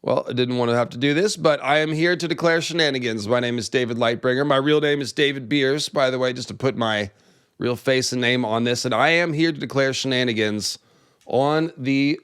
Well, I didn't want to have to do this, but I am here to declare shenanigans. My name is David Lightbringer. My real name is David Beers, by the way, just to put my real face and name on this. And I am here to declare shenanigans on the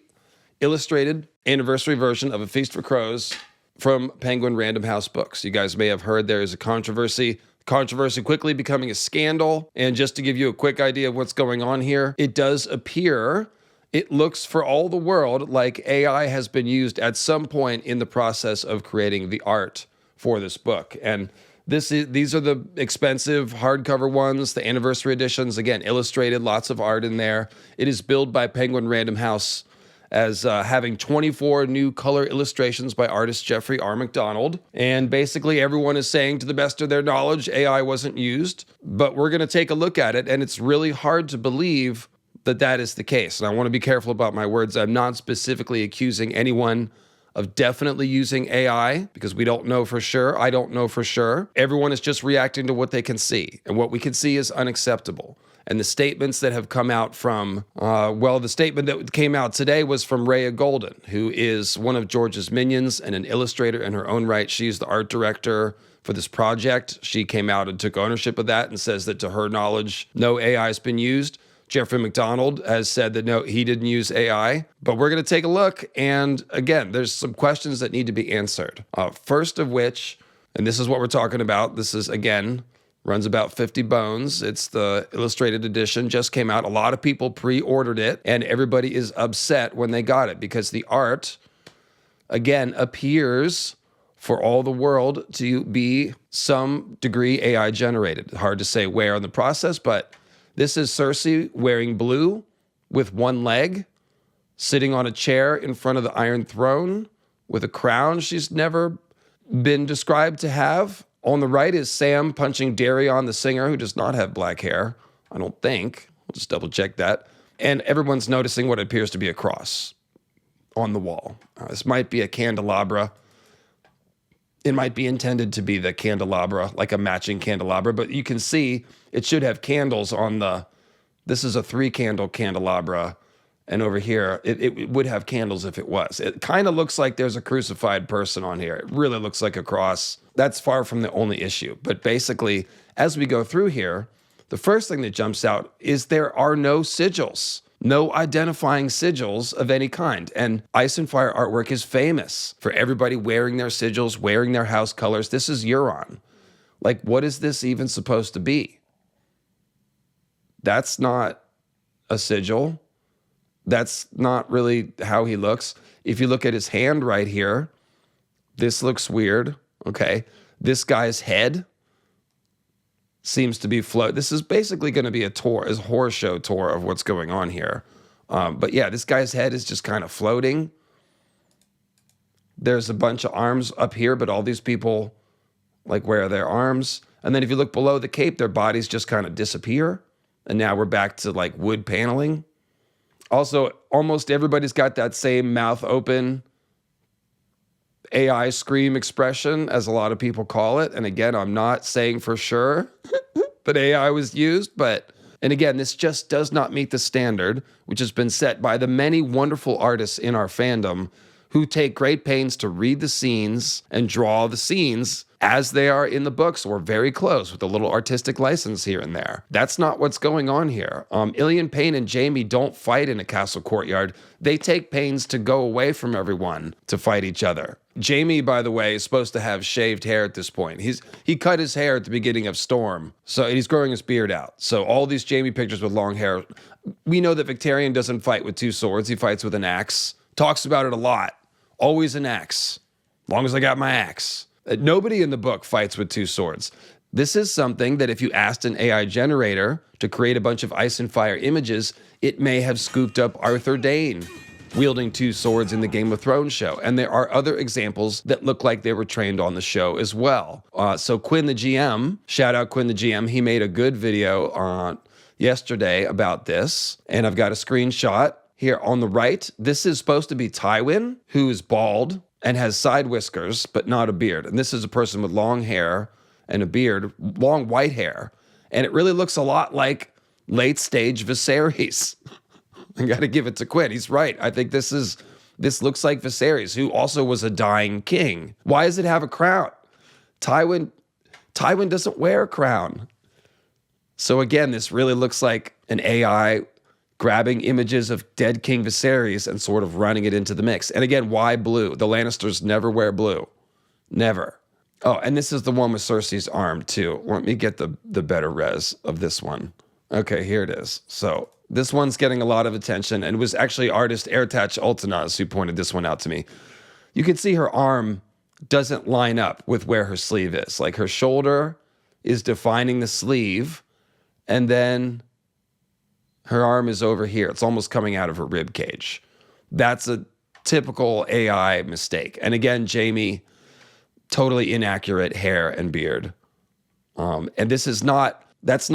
illustrated anniversary version of A Feast for Crows from Penguin Random House Books. You guys may have heard there is a controversy quickly becoming a scandal. And just to give you a quick idea of what's going on here, it does appear, it looks for all the world like AI has been used at some point in the process of creating the art for this book. And these are the expensive hardcover ones, the anniversary editions, again, illustrated, lots of art in there. It is billed by Penguin Random House as having 24 new color illustrations by artist Jeffrey R. McDonald. And basically everyone is saying, to the best of their knowledge, AI wasn't used. But we're going to take a look at it, and it's really hard to believe that that is the case. And I want to be careful about my words. I'm not specifically accusing anyone of definitely using AI, because we don't know for sure. I don't know for sure. Everyone is just reacting to what they can see. And what we can see is unacceptable. And the statements that have come out from, the statement that came out today was from Rhea Golden, who is one of George's minions and an illustrator in her own right. She's the art director for this project. She came out and took ownership of that and says that to her knowledge, no AI has been used. Jeffrey McDonald has said that no, he didn't use AI. But we're going to take a look. And again, there's some questions that need to be answered. First of which, and this is what we're talking about. This is, again, runs about 50 bones. It's the illustrated edition, just came out. A lot of people pre-ordered it, and everybody is upset when they got it because the art, again, appears for all the world to be some degree AI generated. Hard to say where in the process, but this is Cersei wearing blue with one leg, sitting on a chair in front of the Iron Throne with a crown she's never been described to have. On the right is Sam punching Darion, the singer, who does not have black hair, I don't think. We'll just double check that. And everyone's noticing what appears to be a cross on the wall. This might be a candelabra. It might be intended to be the candelabra, like a matching candelabra, but you can see it should have candles on this is a 3-candle candelabra. And over here, it would have candles if it was. It kind of looks like there's a crucified person on here. It really looks like a cross. That's far from the only issue. But basically, as we go through here, the first thing that jumps out is there are no sigils, no identifying sigils of any kind. And Ice and Fire artwork is famous for everybody wearing their sigils, wearing their house colors. This is Euron. Like, what is this even supposed to be? That's not a sigil. That's not really how he looks. If you look at his hand right here, this looks weird, okay? This guy's head seems to be float. This is basically going to be a horror show tour of what's going on here. But yeah, this guy's head is just kind of floating. There's a bunch of arms up here, but all these people, like, where are their arms? And then if you look below the cape, their bodies just kind of disappear. And now we're back to, like, wood paneling. Also, almost everybody's got that same mouth open AI scream expression, as a lot of people call it. And again, I'm not saying for sure that AI was used, and again, this just does not meet the standard, which has been set by the many wonderful artists in our fandom who take great pains to read the scenes and draw the scenes as they are in the books, or very close, with a little artistic license here and there. That's not what's going on here. Illian Payne and Jaime don't fight in a castle courtyard. They take pains to go away from everyone to fight each other. Jaime, by the way, is supposed to have shaved hair at this point. He cut his hair at the beginning of Storm, so he's growing his beard out. So all these Jaime pictures with long hair. We know that Victarion doesn't fight with 2 swords. He fights with an axe. Talks about it a lot. Always an axe. Long as I got my axe. Nobody in the book fights with 2 swords. This is something that if you asked an AI generator to create a bunch of Ice and Fire images, it may have scooped up Arthur Dayne wielding 2 swords in the Game of Thrones show. And there are other examples that look like they were trained on the show as well. So Quinn the GM, shout out Quinn the GM, he made a good video yesterday about this. And I've got a screenshot here on the right. This is supposed to be Tywin, who is bald and has side whiskers, but not a beard. And this is a person with long hair and a beard, long white hair. And it really looks a lot like late stage Viserys. I got to give it to Quinn. He's right. I think this is This looks like Viserys, who also was a dying king. Why does it have a crown? Tywin doesn't wear a crown. So again, this really looks like an AI grabbing images of dead King Viserys and sort of running it into the mix. And again, why blue? The Lannisters never wear blue. Never. Oh, and this is the one with Cersei's arm too. Let me get the better res of this one. Okay, here it is. So this one's getting a lot of attention, and it was actually artist Ertach Ultanaz who pointed this one out to me. You can see her arm doesn't line up with where her sleeve is. Like her shoulder is defining the sleeve, and then her arm is over here. It's almost coming out of her rib cage. That's a typical AI mistake. And again, Jaime, totally inaccurate hair and beard. And this is not, that's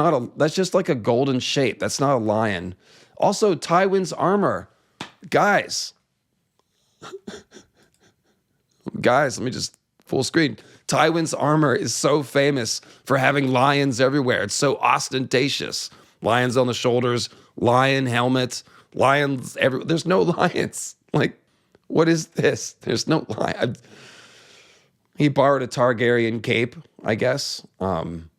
just like a golden shape. That's not a lion. Also, Tywin's armor. Guys, let me just full screen. Tywin's armor is so famous for having lions everywhere. It's so ostentatious. Lions on the shoulders, lion helmet, lions everywhere. There's no lions. Like, what is this? There's no lion. He borrowed a Targaryen cape, I guess. And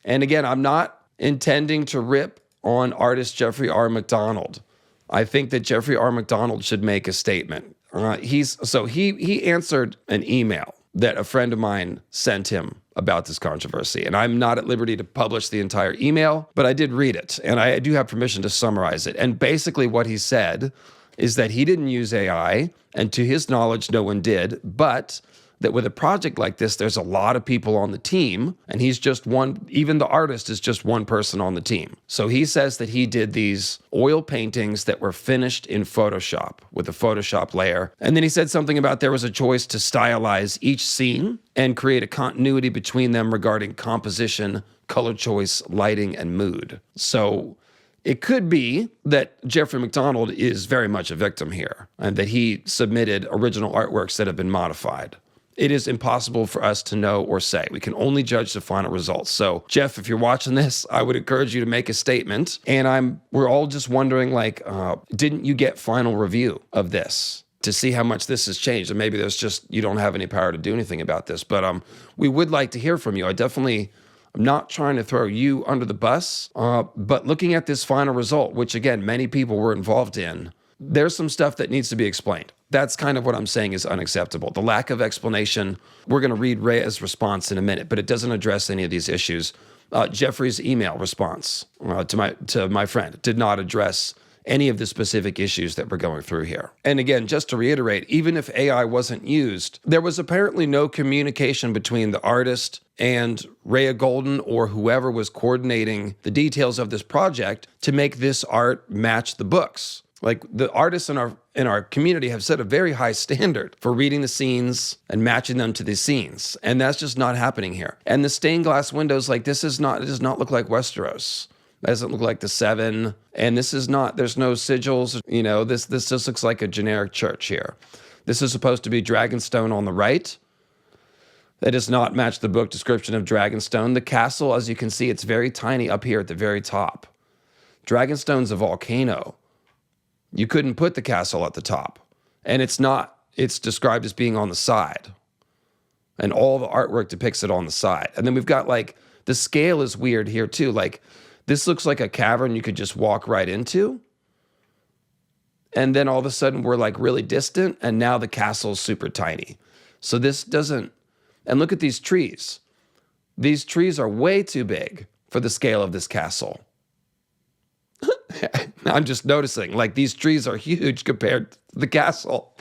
again, I'm not intending to rip on artist Jeffrey R. McDonald. I think that Jeffrey R. McDonald should make a statement. He answered an email that a friend of mine sent him about this controversy. And I'm not at liberty to publish the entire email, but I did read it. And I do have permission to summarize it. And basically what he said is that he didn't use AI, and to his knowledge, no one did, but that with a project like this, there's a lot of people on the team, and he's just one, even the artist is just one person on the team. So he says that he did these oil paintings that were finished in Photoshop with a Photoshop layer. And then he said something about there was a choice to stylize each scene and create a continuity between them regarding composition, color choice, lighting, and mood. So it could be that Jeffrey McDonald is very much a victim here, and that he submitted original artworks that have been modified. It is impossible for us to know or say. We can only judge the final results. So, Jeff, if you're watching this, I would encourage you to make a statement. And we're all just wondering, like, didn't you get final review of this to see how much this has changed? And maybe there's just, you don't have any power to do anything about this. But we would like to hear from you. I'm not trying to throw you under the bus, but looking at this final result, which again, many people were involved in, there's some stuff that needs to be explained. That's kind of what I'm saying is unacceptable. The lack of explanation, we're going to read Rhea's response in a minute, but it doesn't address any of these issues. Jeffrey's email response to my friend did not address any of the specific issues that we're going through here. And again, just to reiterate, even if AI wasn't used, there was apparently no communication between the artist and Rhea Golden or whoever was coordinating the details of this project to make this art match the books. Like, the artists in our community have set a very high standard for reading the scenes and matching them to the scenes. And that's just not happening here. And the stained glass windows, like, it does not look like Westeros. It doesn't look like the Seven. And this is not, there's no sigils, this just looks like a generic church here. This is supposed to be Dragonstone on the right. That does not match the book description of Dragonstone. The castle, as you can see, it's very tiny up here at the very top. Dragonstone's a volcano. You couldn't put the castle at the top. And it's not. It's described as being on the side. And all the artwork depicts it on the side. And then we've got, like, the scale is weird here too. Like, this looks like a cavern you could just walk right into. And then all of a sudden we're, like, really distant, and now the castle's super tiny. So this doesn't, and look at these trees. These trees are way too big for the scale of this castle. I'm just noticing, like, these trees are huge compared to the castle.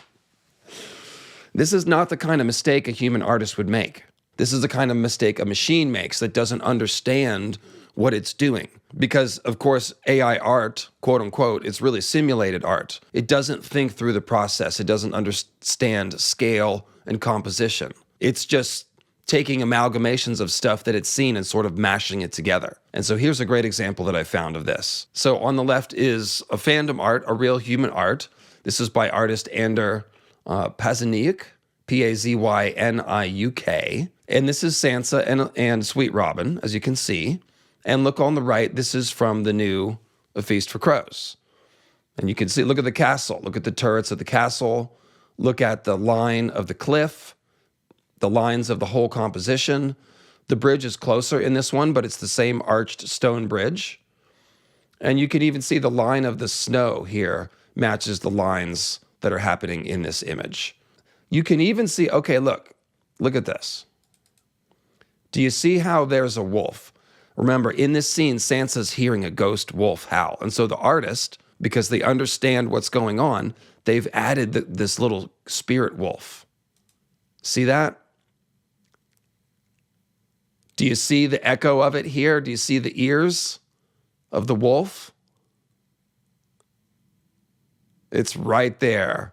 This is not the kind of mistake a human artist would make. This is the kind of mistake a machine makes that doesn't understand what it's doing. Because, of course, AI art, quote unquote, it's really simulated art. It doesn't think through the process. It doesn't understand scale and composition. It's just taking amalgamations of stuff that it's seen and sort of mashing it together. And so here's a great example that I found of this. So on the left is a fandom art, a real human art. This is by artist Ander Pazyniuk, Pazyniuk. And this is Sansa and Sweet Robin, as you can see. And look on the right, this is from the new A Feast for Crows. And you can see, look at the castle. Look at the turrets of the castle. Look at the line of the cliff, the lines of the whole composition. The bridge is closer in this one, but it's the same arched stone bridge. And you can even see the line of the snow here matches the lines that are happening in this image. You can even see, okay, look at this. Do you see how there's a wolf? Remember, in this scene, Sansa's hearing a ghost wolf howl. And so the artist, because they understand what's going on, they've added this little spirit wolf. See that? Do you see the echo of it here? Do you see the ears of the wolf? It's right there.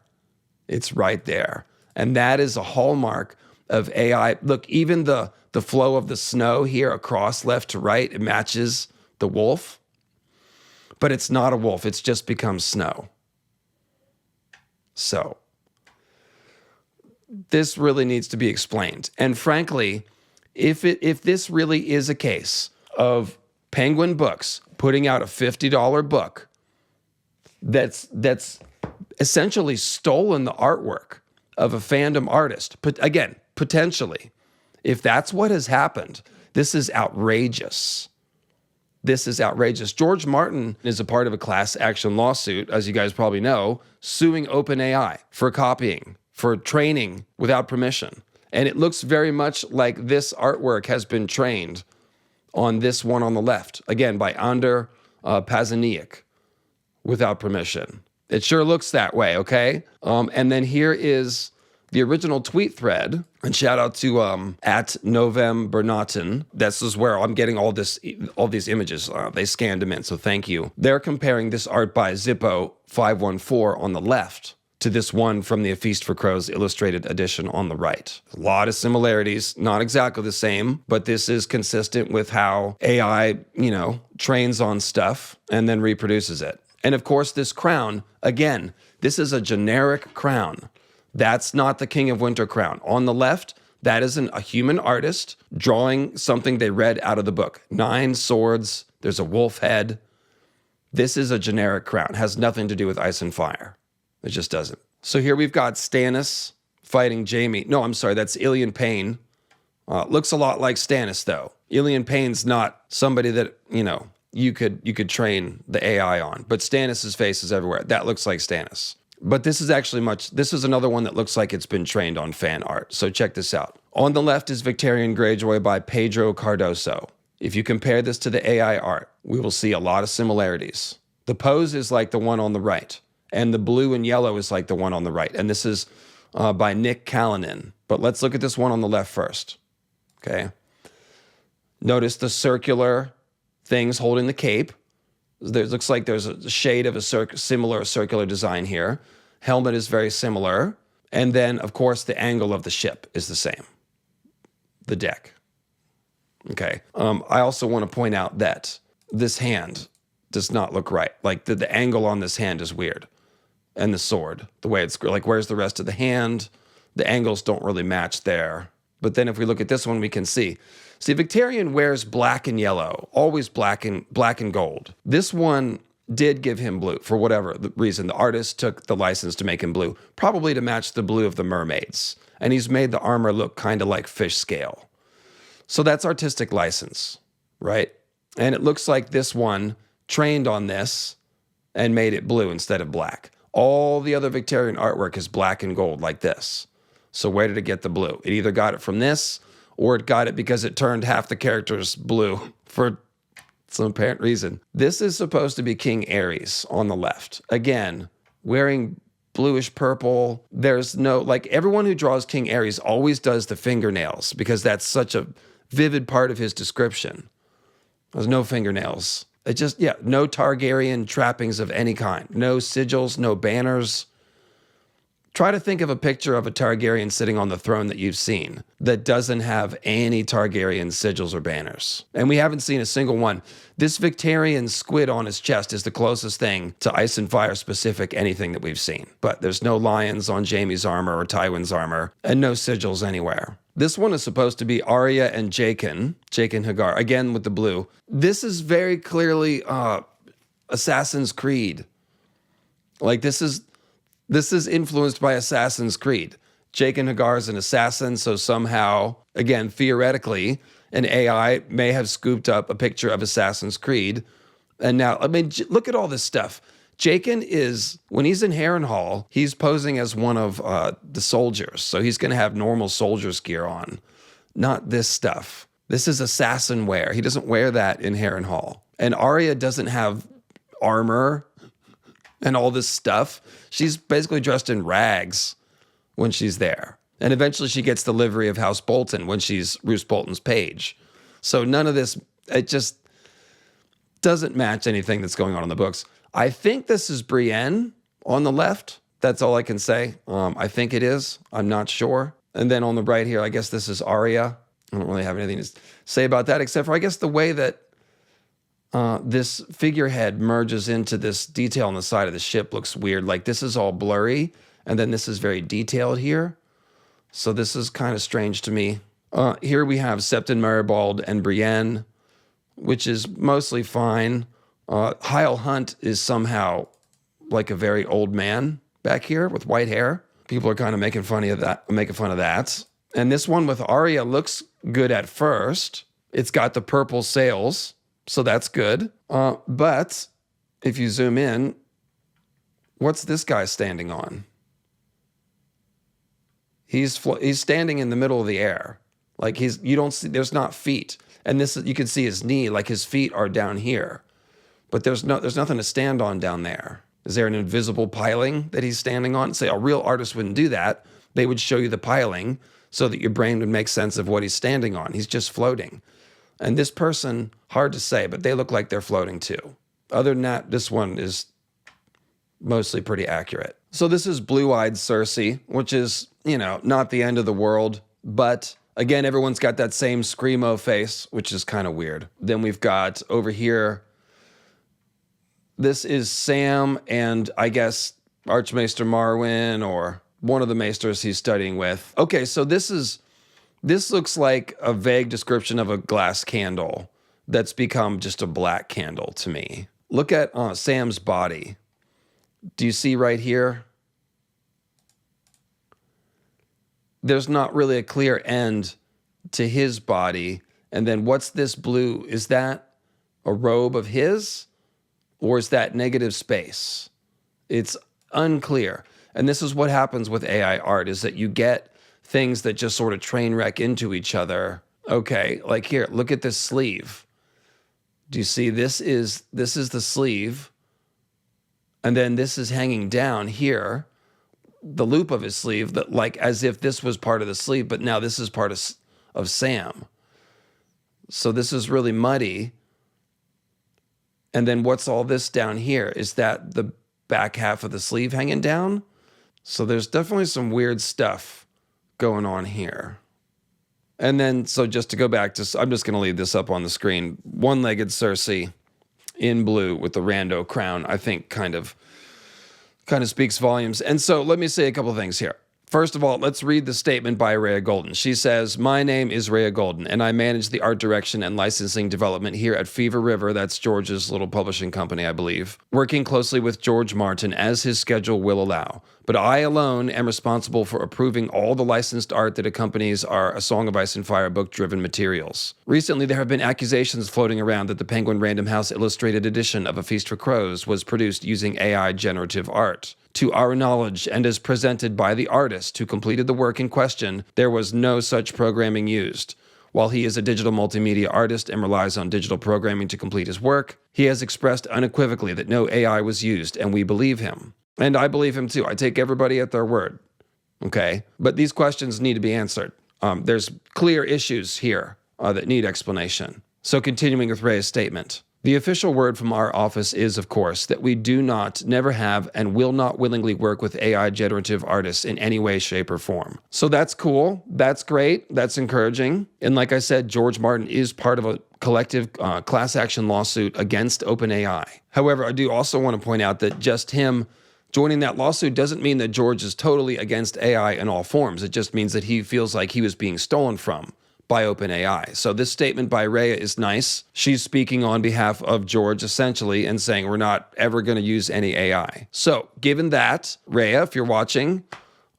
It's right there. And that is a hallmark of AI. Look, even the flow of the snow here across left to right, it matches the wolf. But it's not a wolf. It's just become snow. So this really needs to be explained. And frankly, if this really is a case of Penguin Books putting out a $50 book that's essentially stolen the artwork of a fandom artist, but again, potentially, if that's what has happened, this is outrageous. This is outrageous. George Martin is a part of a class action lawsuit, as you guys probably know, suing OpenAI for copying, for training without permission. And it looks very much like this artwork has been trained on this one on the left, again, by Ander Pazaniak, without permission. It sure looks that way, okay? And then here is the original tweet thread, and shout out to at Novem Bernaten. This is where I'm getting all these images. They scanned them in, so thank you. They're comparing this art by Zippo514 on the left to this one from the A Feast for Crows illustrated edition on the right. A lot of similarities, not exactly the same, but this is consistent with how AI, trains on stuff and then reproduces it. And of course, this crown, again, this is a generic crown. That's not the King of Winter crown. On the left, that is a human artist drawing something they read out of the book. 9 swords, there's a wolf head. This is a generic crown. It has nothing to do with ice and fire. It just doesn't. So here we've got Stannis fighting Jaime. No, I'm sorry, that's Illian Payne. Looks a lot like Stannis, though. Illian Payne's not somebody that, you could train the AI on. But Stannis' face is everywhere. That looks like Stannis. But this is actually this is another one that looks like it's been trained on fan art. So check this out. On the left is Victorian Greyjoy by Pedro Cardoso. If you compare this to the AI art, we will see a lot of similarities. The pose is like the one on the right, and the blue and yellow is like the one on the right. And this is by Nick Callanan. But let's look at this one on the left first. Okay. Notice the circular things holding the cape. Looks like there's a shade of a similar circular design here. Helmet is very similar. And then, of course, the angle of the ship is the same. The deck. Okay. I also want to point out that this hand does not look right. Like the angle on this hand is weird. And the sword, the way it's like, where's the rest of the hand? The angles don't really match there. But then if we look at this one, we can see. See, Victorian wears black and yellow, always black and gold. This one did give him blue for whatever the reason. The artist took the license to make him blue, probably to match the blue of the mermaids. And he's made the armor look kind of like fish scale. So that's artistic license, right? And it looks like this one trained on this and made it blue instead of black. All the other Victorian artwork is black and gold like this. So where did it get the blue? It either got it from this, or it got it because it turned half the characters blue for some apparent reason. This is supposed to be King Aerys on the left. Again, wearing bluish purple. There's no, everyone who draws King Aerys always does the fingernails because that's such a vivid part of his description. There's no fingernails. No Targaryen trappings of any kind. No sigils, no banners. Try to think of a picture of a Targaryen sitting on the throne that you've seen that doesn't have any Targaryen sigils or banners. And we haven't seen a single one. This Victorian squid on his chest is the closest thing to Ice and Fire specific anything that we've seen. But there's no lions on Jaime's armor or Tywin's armor, and no sigils anywhere. This one is supposed to be Arya and Jaqen Hagar, again with the blue. This is very clearly Assassin's Creed. Like this is influenced by Assassin's Creed. Jake and Hagar is an assassin, so somehow, again, theoretically, an AI may have scooped up a picture of Assassin's Creed. And now, I mean, look at all this stuff. Jaken is, when he's in Harrenhal, he's posing as one of the soldiers. So he's going to have normal soldier's gear on, not this stuff. This is assassin wear. He doesn't wear that in Harrenhal. And Arya doesn't have armor and all this stuff. She's basically dressed in rags when she's there. And eventually she gets the livery of House Bolton when she's Roose Bolton's page. So none of this, it just doesn't match anything that's going on in the books. I think this is Brienne on the left. That's all I can say. I think it is. I'm not sure. And then on the right here, I guess this is Arya. I don't really have anything to say about that, except for I guess the way that this figurehead merges into this detail on the side of the ship looks weird. Like this is all blurry, and then this is very detailed here. So this is kind of strange to me. Here we have Septon Maribald and Brienne, which is mostly fine. Hyle Hunt is somehow like a very old man back here with white hair. People are kind of making fun of that. And this one with Arya looks good at first. It's got the purple sails, so that's good. But if you zoom in, what's this guy standing on? He's standing in the middle of the air. Like you don't see, there's not feet. And this, you can see his knee, like his feet are down here. But there's nothing to stand on down there. Is there an invisible piling that he's standing on? Say a real artist wouldn't do that. They would show you the piling so that your brain would make sense of what he's standing on. He's just floating. And this person, hard to say, but they look like they're floating too. Other than that, this one is mostly pretty accurate. So this is Blue-Eyed Cersei, which is, not the end of the world. But again, everyone's got that same screamo face, which is kind of weird. Then we've got over here, this is Sam and I guess Archmaester Marwyn or one of the maesters he's studying with. Okay, so this looks like a vague description of a glass candle that's become just a black candle to me. Look at Sam's body. Do you see right here? There's not really a clear end to his body. And then what's this blue? Is that a robe of his? Or is that negative space? It's unclear. And this is what happens with AI art, is that you get things that just sort of train wreck into each other. Okay, like here, look at this sleeve. Do you see this is the sleeve, and then this is hanging down here, the loop of his sleeve, that like as if this was part of the sleeve, but now this is part of Sam. So this is really muddy. And then what's all this down here? Is that the back half of the sleeve hanging down? So there's definitely some weird stuff going on here. And then, so just to go back to, I'm just going to leave this up on the screen. One-legged Cersei in blue with the rando crown, I think kind of speaks volumes. And so let me say a couple of things here. First of all, let's read the statement by Rhea Golden. She says, "My name is Rhea Golden, and I manage the art direction and licensing development here at Fever River," that's George's little publishing company, I believe, "working closely with George Martin as his schedule will allow. But I alone am responsible for approving all the licensed art that accompanies our A Song of Ice and Fire book-driven materials. Recently, there have been accusations floating around that the Penguin Random House illustrated edition of A Feast for Crows was produced using AI generative art. To our knowledge, and as presented by the artist who completed the work in question, there was no such programming used. While he is a digital multimedia artist and relies on digital programming to complete his work, he has expressed unequivocally that no AI was used, and we believe him." And I believe him too. I take everybody at their word. Okay? But these questions need to be answered. There's clear issues here that need explanation. So continuing with Ray's statement. "The official word from our office is, of course, that we do not, never have, and will not willingly work with AI generative artists in any way, shape, or form." So that's cool. That's great. That's encouraging. And like I said, George Martin is part of a collective class action lawsuit against OpenAI. However, I do also want to point out that just him joining that lawsuit doesn't mean that George is totally against AI in all forms. It just means that he feels like he was being stolen from by OpenAI. So this statement by Rhea is nice. She's speaking on behalf of George essentially and saying we're not ever going to use any AI. So given that, Rhea, if you're watching,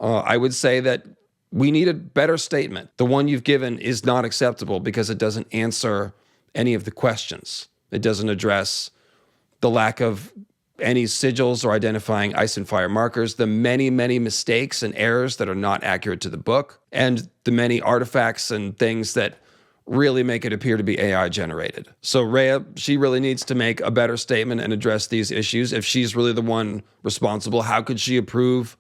I would say that we need a better statement. The one you've given is not acceptable because it doesn't answer any of the questions. It doesn't address the lack of any sigils or identifying ice and fire markers, the many, many mistakes and errors that are not accurate to the book, and the many artifacts and things that really make it appear to be AI generated. So Rhea, she really needs to make a better statement and address these issues. If she's really the one responsible, how could she approve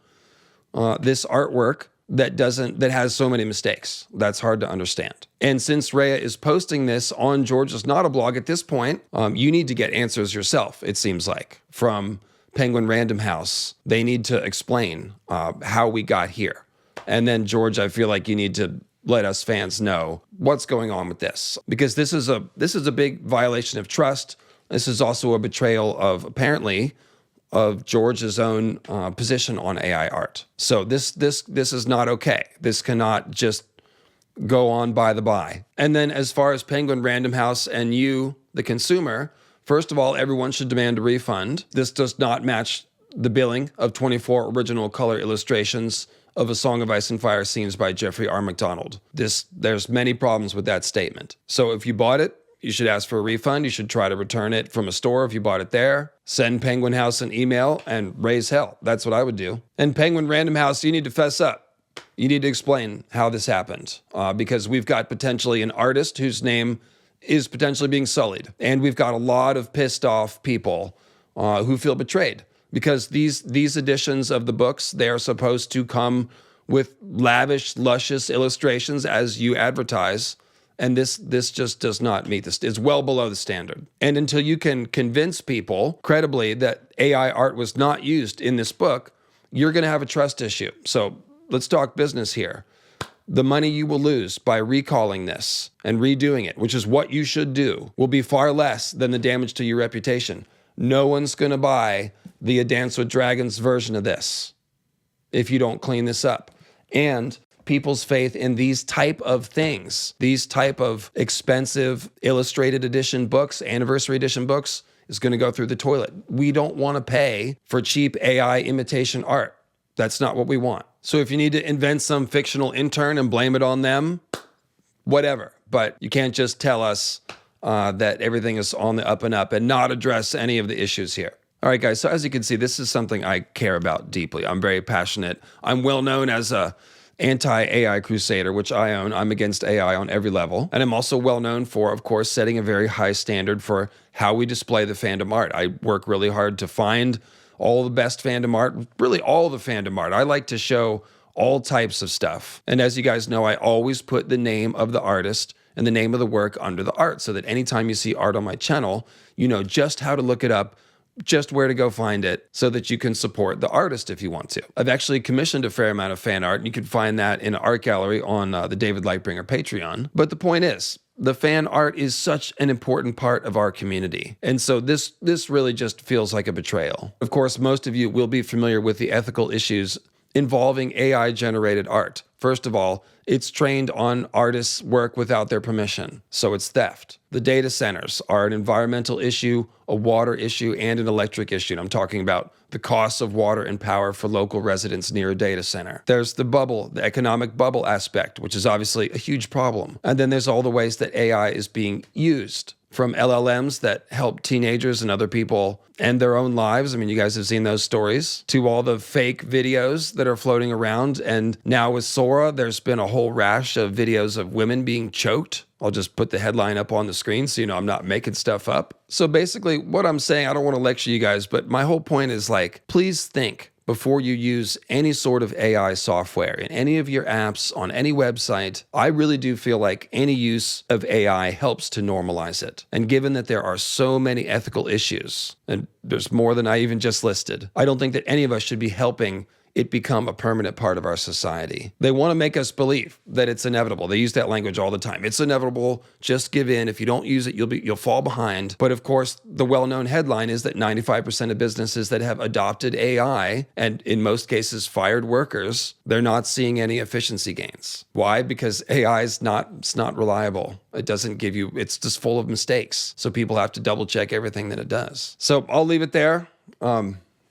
this artwork that has so many mistakes? That's hard to understand. And since Rhea is posting this on George's Not a Blog at this point, you need to get answers yourself, it seems like, from Penguin Random House. They need to explain how we got here. And then George, I feel like you need to let us fans know what's going on with this, because this is a big violation of trust. This is also a betrayal of, apparently, of George's own position on AI art. So this is not okay. This cannot just go on by the by. And then as far as Penguin Random House and you, the consumer, first of all, everyone should demand a refund. This does not match the billing of 24 original color illustrations of A Song of Ice and Fire scenes by Jeffrey R. McDonald. There's many problems with that statement. So if you bought it, you should ask for a refund. You should try to return it from a store if you bought it there. Send Penguin House an email and raise hell. That's what I would do. And Penguin Random House, you need to fess up. You need to explain how this happened, because we've got potentially an artist whose name is potentially being sullied. And we've got a lot of pissed off people who feel betrayed, because these editions of the books, they are supposed to come with lavish, luscious illustrations as you advertise. And this just does not meet this. It's well below the standard. And until you can convince people credibly that AI art was not used in this book, you're going to have a trust issue. So let's talk business here. The money you will lose by recalling this and redoing it, which is what you should do, will be far less than the damage to your reputation. No one's going to buy the A Dance with Dragons version of this if you don't clean this up. And people's faith in these type of things, these type of expensive illustrated edition books, anniversary edition books, is going to go through the toilet. We don't want to pay for cheap AI imitation art. That's not what we want. So if you need to invent some fictional intern and blame it on them, whatever. But you can't just tell us that everything is on the up and up and not address any of the issues here. All right, guys. So as you can see, this is something I care about deeply. I'm very passionate. I'm well known as a anti-AI crusader, which I own. I'm against AI on every level. And I'm also well known for, of course, setting a very high standard for how we display the fandom art. I work really hard to find all the best fandom art, really all the fandom art. I like to show all types of stuff. And as you guys know, I always put the name of the artist and the name of the work under the art, so that anytime you see art on my channel, you know just how to look it up, just where to go find it, so that you can support the artist if you want to. I've actually commissioned a fair amount of fan art, and you can find that in an art gallery on the David Lightbringer Patreon. But the point is, the fan art is such an important part of our community. And so this really just feels like a betrayal. Of course, most of you will be familiar with the ethical issues involving AI-generated art. First of all, it's trained on artists' work without their permission, so it's theft. The data centers are an environmental issue, a water issue, and an electric issue. And I'm talking about the costs of water and power for local residents near a data center. There's the bubble, the economic bubble aspect, which is obviously a huge problem. And then there's all the ways that AI is being used, from LLMs that help teenagers and other people end their own lives. I mean, you guys have seen those stories, to all the fake videos that are floating around. And now with Sora, there's been a whole rash of videos of women being choked. I'll just put the headline up on the screen so you know I'm not making stuff up. So basically what I'm saying, I don't want to lecture you guys, but my whole point is, like, please think before you use any sort of AI software in any of your apps, on any website. I really do feel like any use of AI helps to normalize it. And given that there are so many ethical issues, and there's more than I even just listed, I don't think that any of us should be helping it become a permanent part of our society. They want to make us believe that it's inevitable. They use that language all the time. It's inevitable. Just give in. If you don't use it, you'll fall behind. But of course, the well-known headline is that 95% of businesses that have adopted AI, and in most cases fired workers, they're not seeing any efficiency gains. Why? Because AI is it's not reliable. It doesn't give you, it's just full of mistakes. So people have to double check everything that it does. So I'll leave it there.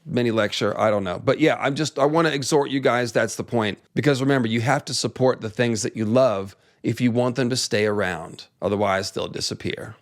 Mini lecture, I don't know. But yeah, I want to exhort you guys, that's the point. Because remember, you have to support the things that you love if you want them to stay around. Otherwise, they'll disappear.